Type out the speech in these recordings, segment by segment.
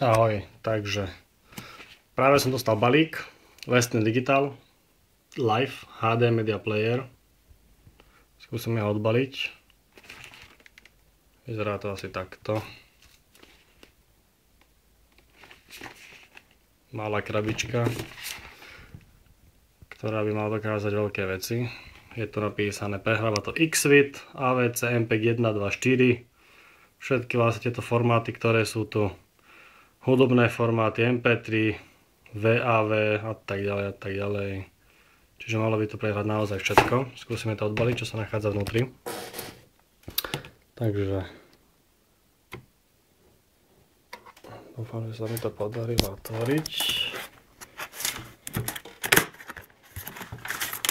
Ahoj, takže práve som dostal balík Western Digital Live HD Media Player. Skúsim ho odbaliť. Vyzerá to asi takto. Malá krabička, ktorá by mala dokázať veľké veci. Je tu napísané, prehráva to XVID, AVC, MPEG 1, 2, 4. Všetky vlastne tieto formáty, ktoré sú tu. Hudobné formáty, MP3, VAV a tak ďalej a tak ďalej. Čiže malo by to prehrať naozaj všetko. Skúsime to odbaliť, čo sa nachádza vnútri. Takže dúfam, že sa mi to podarilo otvoriť.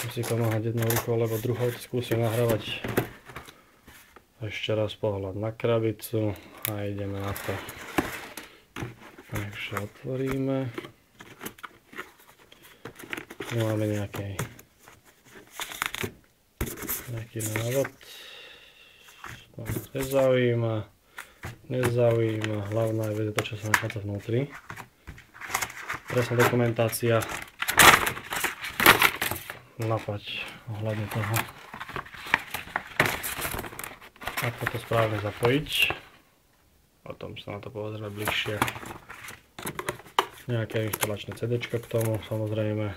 Musím pomáhať jednou rukou, lebo druhou skúsim nahrávať ešte raz pohľad na krabicu a ideme na to. Takže otvoríme. Tu máme nejaký návod. To nás nezaujíma. Hlavná je to, čo sa nachádza vnútri. Presná dokumentácia. Napať ohľadne toho, ako to správne zapojiť. Potom sa na to pozrieme bližšie. Nejaké instalačné CD k tomu, samozrejme.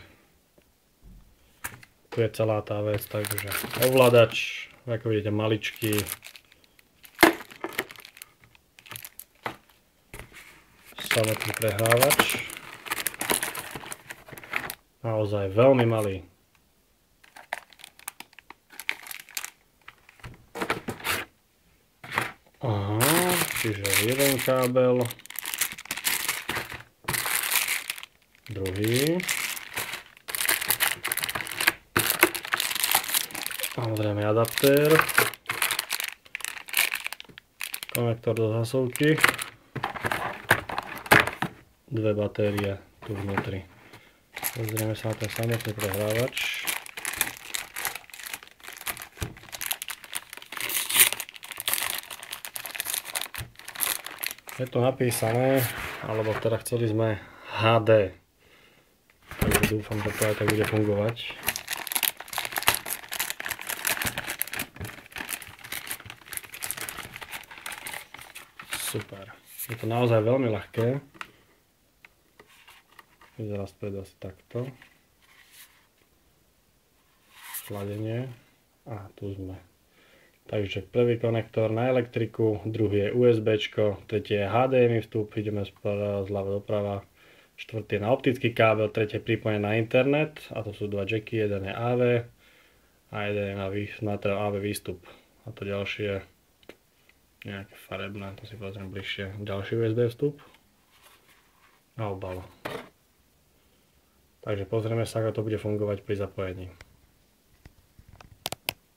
Tu je celá tá vec, takže ovládač, ako vidíte, maličký. Samotný prehrávač. Naozaj veľmi malý. Aha, čiže jeden kábel. Druhý. Samozrejme adaptér. Konektor do zásuvky. Dve batérie tu vnútri. Pozrieme sa na ten samotný prehrávač. Je tu napísané, alebo teda chceli sme HD. Takže dúfam, že to aj tak bude fungovať. Super. Je to naozaj veľmi ľahké. Vyzerá späť asi takto. Schladenie. A tu sme. Takže prvý konektor na elektriku, druhý je USBčko, tretí je HDMI vstup, ideme zľava doprava. Štvrtý je na optický kábel, tretie pripojené na internet, a to sú dva jacky, jeden je AV a jeden je na AV výstup. A to ďalšie je nejaké farebné, to si pozriem bližšie. Ďalší USB vstup a obal. Takže pozrieme sa, ako to bude fungovať pri zapojení.